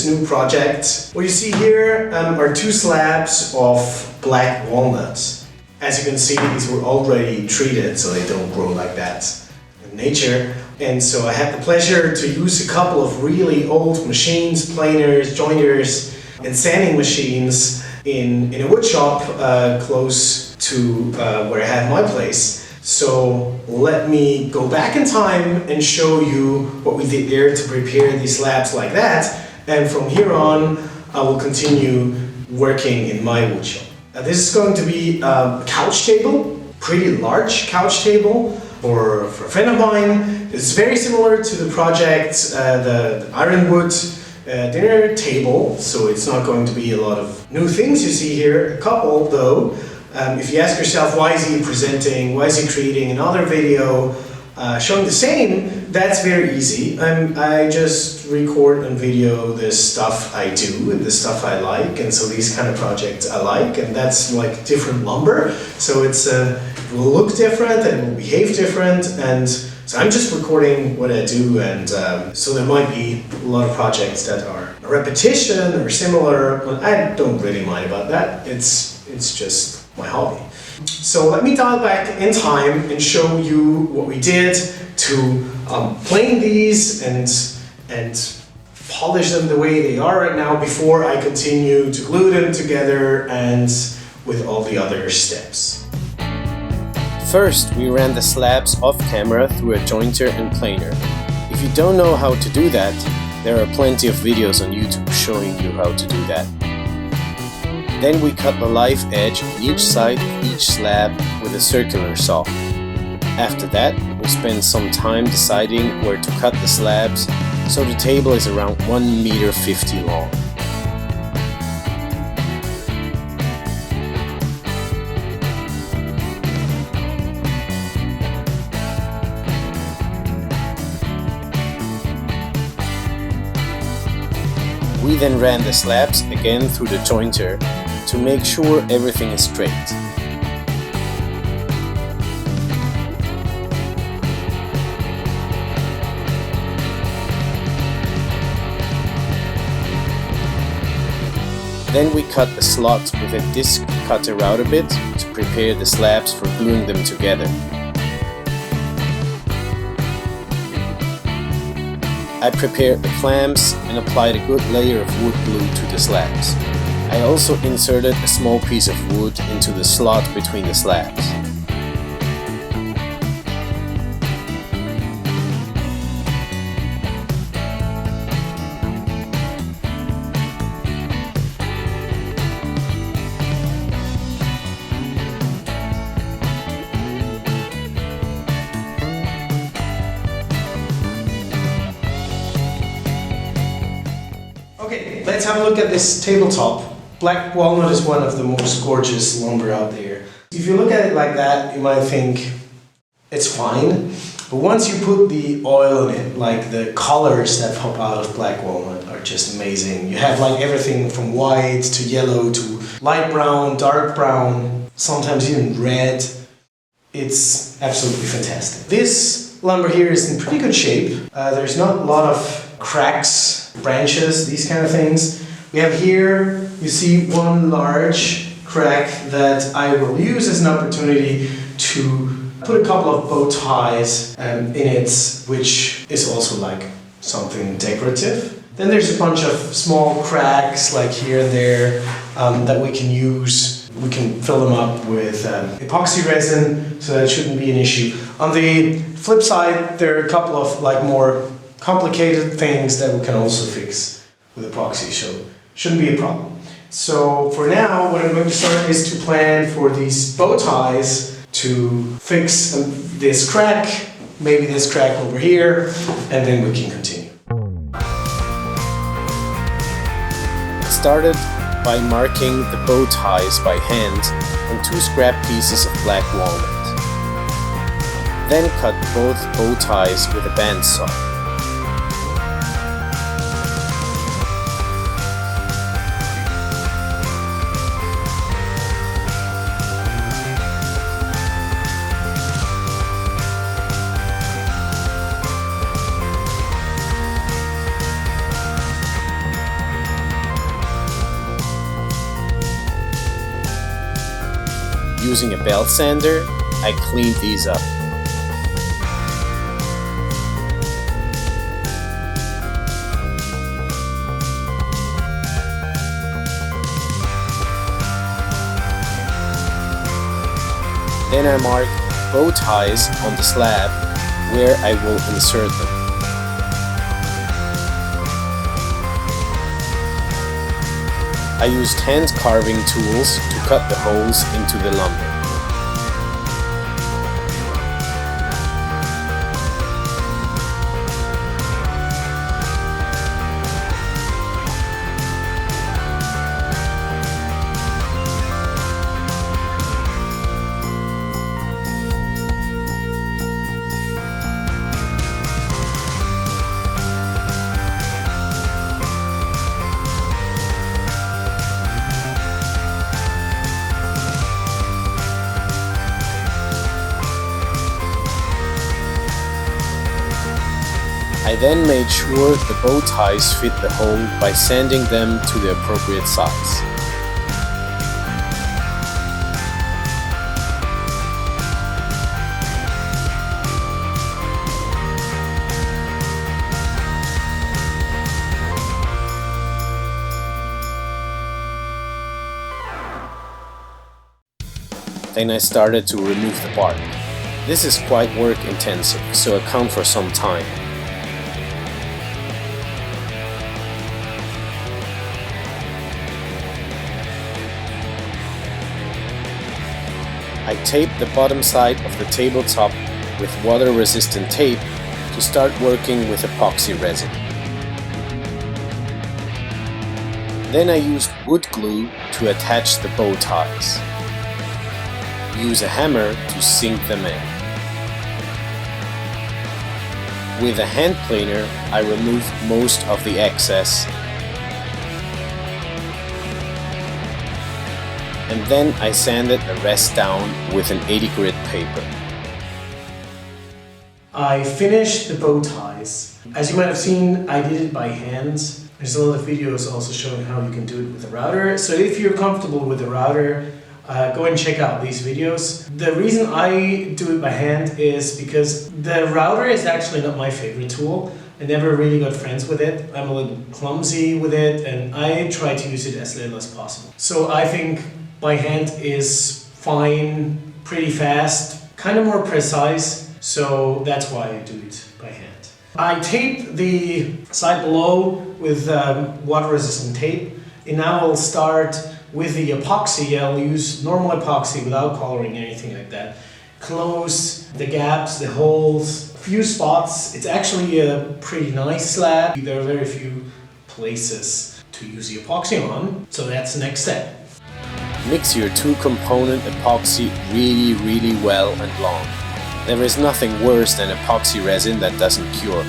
this new project. What you see here are two slabs of black walnuts. As you can see, these were already treated so they don't grow like that in nature. And so I had the pleasure to use a couple of really old machines, planers, jointers, and sanding machines in a wood shop close to where I have my place. So let me go back in time and show you what we did there to prepare these slabs like that. And from here on, I will continue working in my wood shop. This is going to be a couch table, pretty large couch table for a friend of mine. It's very similar to the project, the Ironwood dinner table, so it's not going to be a lot of new things you see here. A couple though. If you ask yourself, why is he presenting, why is he creating another video showing the same, that's very easy. I just record and video the stuff I do and the stuff I like, and so these kind of projects I like, and that's like different lumber, so it will look different and it will behave different, and so I'm just recording what I do, and so there might be a lot of projects that are a repetition or similar, but I don't really mind about that. It's just my hobby. So let me dial back in time and show you what we did to plane these and polish them the way they are right now before I continue to glue them together and with all the other steps. First, we ran the slabs off camera through a jointer and planer. If you don't know how to do that, there are plenty of videos on YouTube showing you how to do that. Then we cut the live edge on each side of each slab with a circular saw. After that, we spent some time deciding where to cut the slabs, so the table is around 1.50 meters long. We then ran the slabs again through the jointer to make sure everything is straight. Then we cut the slots with a disc cutter router bit to prepare the slabs for gluing them together. I prepared the clamps and applied a good layer of wood glue to the slabs. I also inserted a small piece of wood into the slot between the slabs. Okay, let's have a look at this tabletop. Black walnut is one of the most gorgeous lumber out there. If you look at it like that, you might think it's fine, but once you put the oil in it, like the colors that pop out of black walnut are just amazing. You have like everything from white to yellow to light brown, dark brown, sometimes even red. It's absolutely fantastic. This lumber here is in pretty good shape. There's not a lot of cracks, branches, these kind of things. We have here, you see one large crack that I will use as an opportunity to put a couple of bow ties in it, which is also like something decorative. Then there's a bunch of small cracks like here and there that we can use. We can fill them up with epoxy resin, so that shouldn't be an issue. On the flip side, there are a couple of like more complicated things that we can also fix with epoxy, so shouldn't be a problem. So for now, what I'm going to start is to plan for these bow ties to fix this crack, maybe this crack over here, and then we can continue. I started by marking the bow ties by hand on 2 scrap pieces of black walnut. Then cut both bow ties with a bandsaw. Using a belt sander, I cleaned these up. Then I mark bow ties on the slab where I will insert them. I used hand carving tools to cut the holes into the lumber. I then made sure the bow ties fit the hole by sanding them to the appropriate size. Then I started to remove the bark. This is quite work intensive, so account for some time. I taped the bottom side of the tabletop with water-resistant tape to start working with epoxy resin. Then I used wood glue to attach the bow ties. Use a hammer to sink them in. With a hand planer, I removed most of the excess, and then I sanded the rest down with an 80 grit paper. I finished the bow ties. As you might have seen, I did it by hand. There's a lot of videos also showing how you can do it with a router. So if you're comfortable with the router, go and check out these videos. The reason I do it by hand is because the router is actually not my favorite tool. I never really got friends with it. I'm a little clumsy with it, and I try to use it as little as possible. So I think by hand is fine, pretty fast, kind of more precise, so that's why I do it by hand. I taped the side below with water-resistant tape, and now I'll start with the epoxy. I'll use normal epoxy without coloring, anything like that. Close the gaps, the holes, a few spots. It's actually a pretty nice slab. There are very few places to use the epoxy on, so that's the next step. Mix your two-component epoxy really well and long. There is nothing worse than epoxy resin that doesn't cure.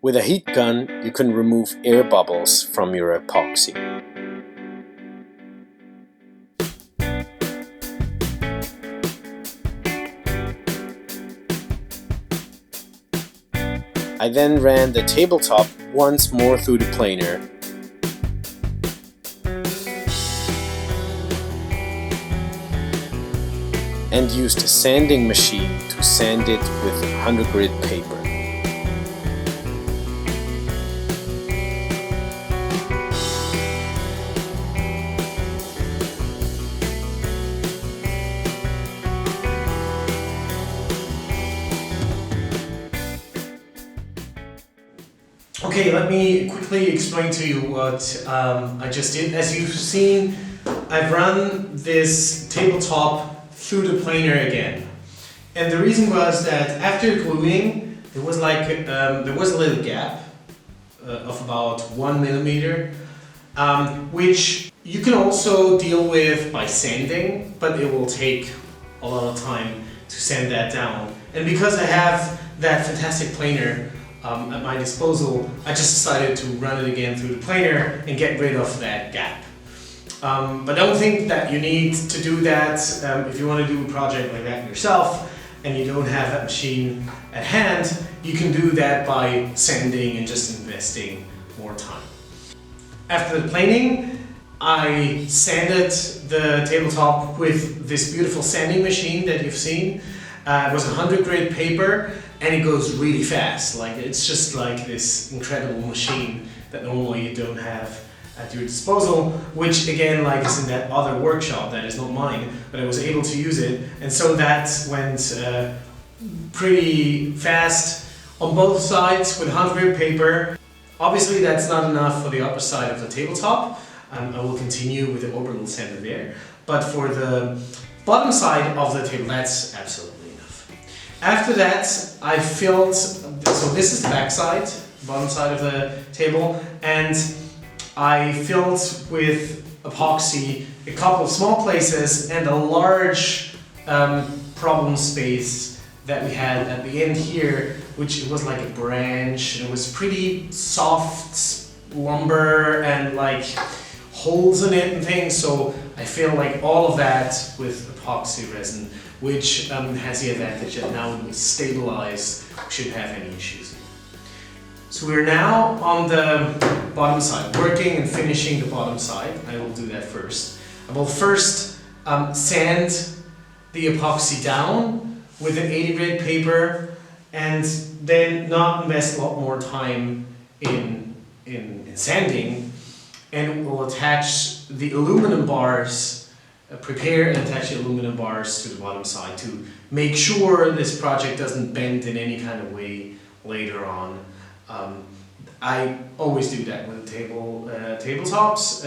With a heat gun, you can remove air bubbles from your epoxy. I then ran the tabletop once more through the planer. And used a sanding machine to sand it with 100 grit paper. Okay, let me quickly explain to you what I just did. As you've seen, I've run this tabletop through the planer again. And the reason was that after gluing, there was a little gap of about 1 millimeter, which you can also deal with by sanding, but it will take a lot of time to sand that down. And because I have that fantastic planer at my disposal, I just decided to run it again through the planer and get rid of that gap. But don't think that you need to do that if you want to do a project like that yourself. and you don't have that machine at hand, you can do that by sanding and just investing more time. After the planing, I sanded the tabletop with this beautiful sanding machine that you've seen. It was 100 grit paper, and it goes really fast. Like, it's just like this incredible machine that normally you don't have at your disposal, which again, like, is in that other workshop that is not mine, but I was able to use it, and so that went pretty fast on both sides with 100 grit paper. Obviously that's not enough for the upper side of the tabletop. I will continue with the orbital sander there, but for the bottom side of the table, that's absolutely enough. After that, I filled, so this is the back side, bottom side of the table, and I filled with epoxy a couple of small places and a large problem space that we had at the end here, which was like a branch. It was pretty soft lumber and like holes in it and things, so I feel like all of that with epoxy resin, which has the advantage that now it will stabilize, we shouldn't have any issues. So we're now on the bottom side, working and finishing the bottom side. I will do that first. I will first sand the epoxy down with an 80 grit paper, and then not invest a lot more time in sanding, and we'll attach the aluminum bars, prepare and attach the aluminum bars to the bottom side to make sure this project doesn't bend in any kind of way later on. I always do that with tabletops,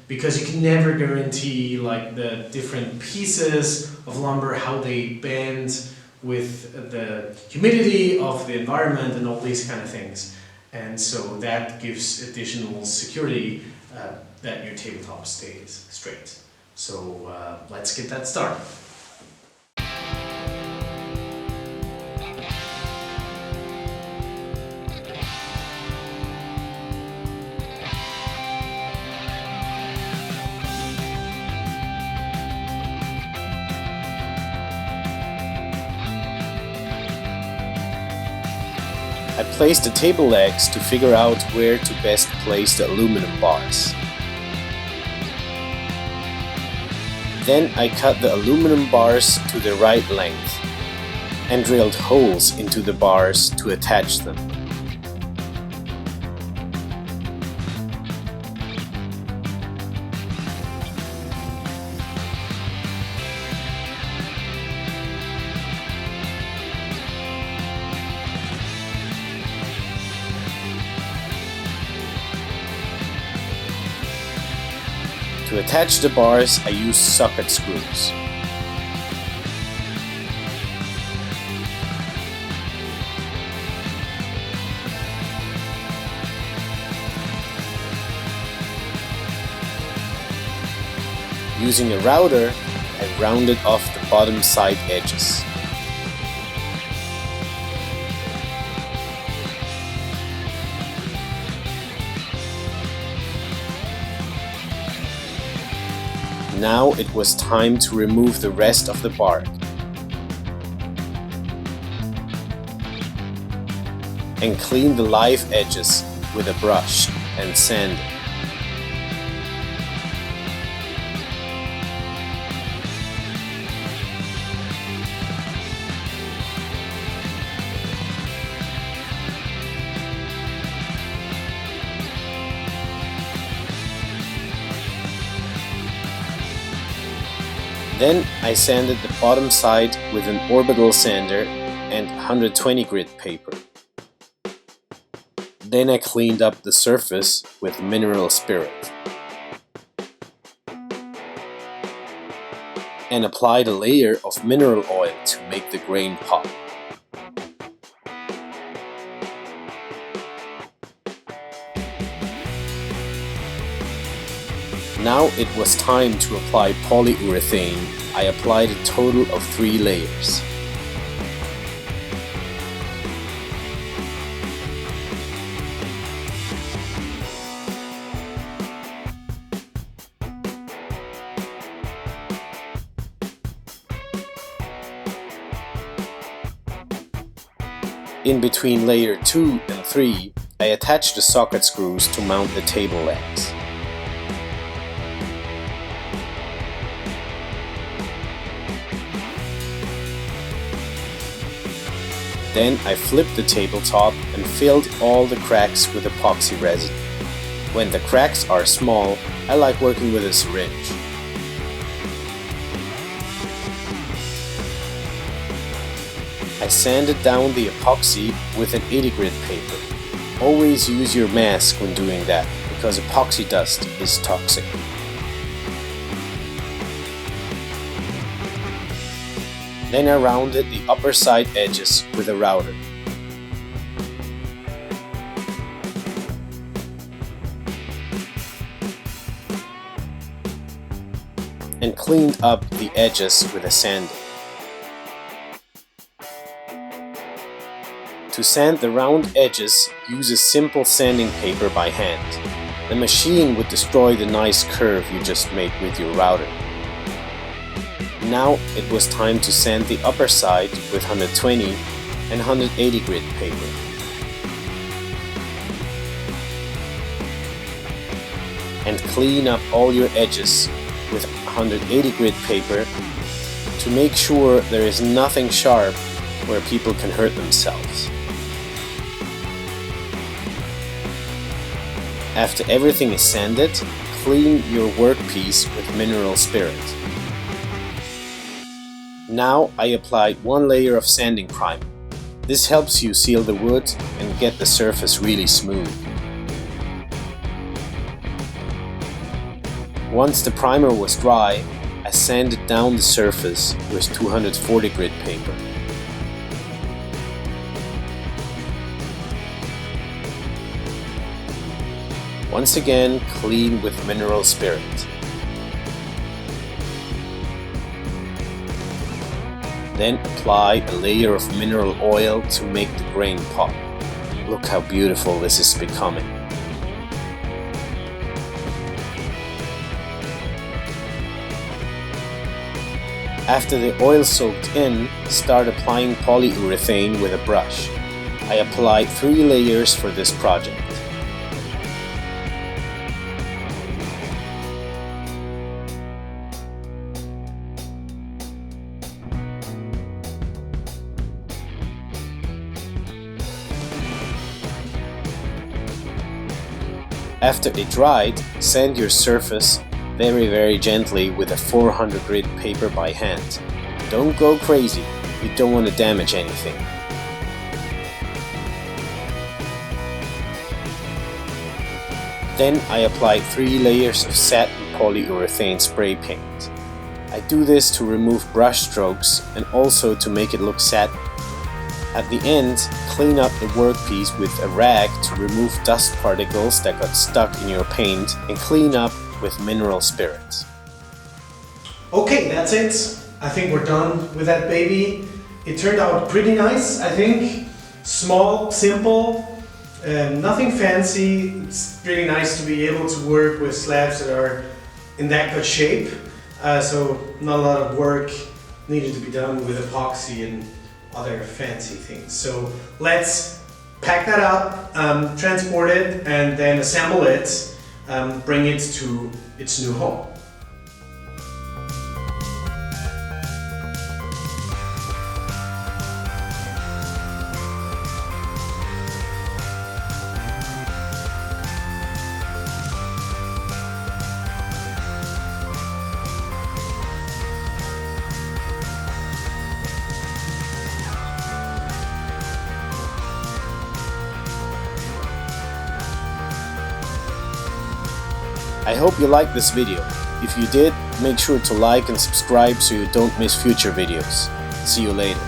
because you can never guarantee like the different pieces of lumber, how they bend with the humidity of the environment and all these kind of things. And so that gives additional security that your tabletop stays straight. So let's get that started. I placed the table legs to figure out where to best place the aluminum bars. Then I cut the aluminum bars to the right length and drilled holes into the bars to attach them. To attach the bars, I use socket screws. Using a router, I rounded off the bottom side edges. Now it was time to remove the rest of the bark and clean the live edges with a brush and sand it. Then I sanded the bottom side with an orbital sander and 120 grit paper. Then I cleaned up the surface with mineral spirit and applied a layer of mineral oil to make the grain pop. Now it was time to apply polyurethane. I applied a total of 3 layers. In between layer 2 and 3, I attach the socket screws to mount the table legs. Then I flipped the tabletop and filled all the cracks with epoxy resin. When the cracks are small, I like working with a syringe. I sanded down the epoxy with an 80 grit paper. Always use your mask when doing that, because epoxy dust is toxic. Then I rounded the upper side edges with a router. And cleaned up the edges with a sander. To sand the round edges, use a simple sanding paper by hand. The machine would destroy the nice curve you just made with your router. Now it was time to sand the upper side with 120 and 180 grit paper. And clean up all your edges with 180 grit paper to make sure there is nothing sharp where people can hurt themselves. After everything is sanded, clean your workpiece with mineral spirit. Now I applied one layer of sanding primer. This helps you seal the wood and get the surface really smooth. Once the primer was dry, I sanded down the surface with 240 grit paper. Once again, clean with mineral spirit. Then apply a layer of mineral oil to make the grain pop. Look how beautiful this is becoming. After the oil soaked in, start applying polyurethane with a brush. I applied 3 layers for this project. After it dried, sand your surface very gently with a 400 grit paper by hand. Don't go crazy, you don't want to damage anything. Then I applied 3 layers of satin polyurethane spray paint. I do this to remove brush strokes and also to make it look satin. At the end, clean up the workpiece with a rag to remove dust particles that got stuck in your paint and clean up with mineral spirits. Okay, that's it. I think we're done with that baby. It turned out pretty nice, I think. Small, simple, nothing fancy. It's really nice to be able to work with slabs that are in that good shape. So not a lot of work needed to be done with epoxy and other fancy things. So let's pack that up, transport it, and then assemble it, bring it to its new home. I hope you liked this video. If you did, make sure to like and subscribe so you don't miss future videos. See you later.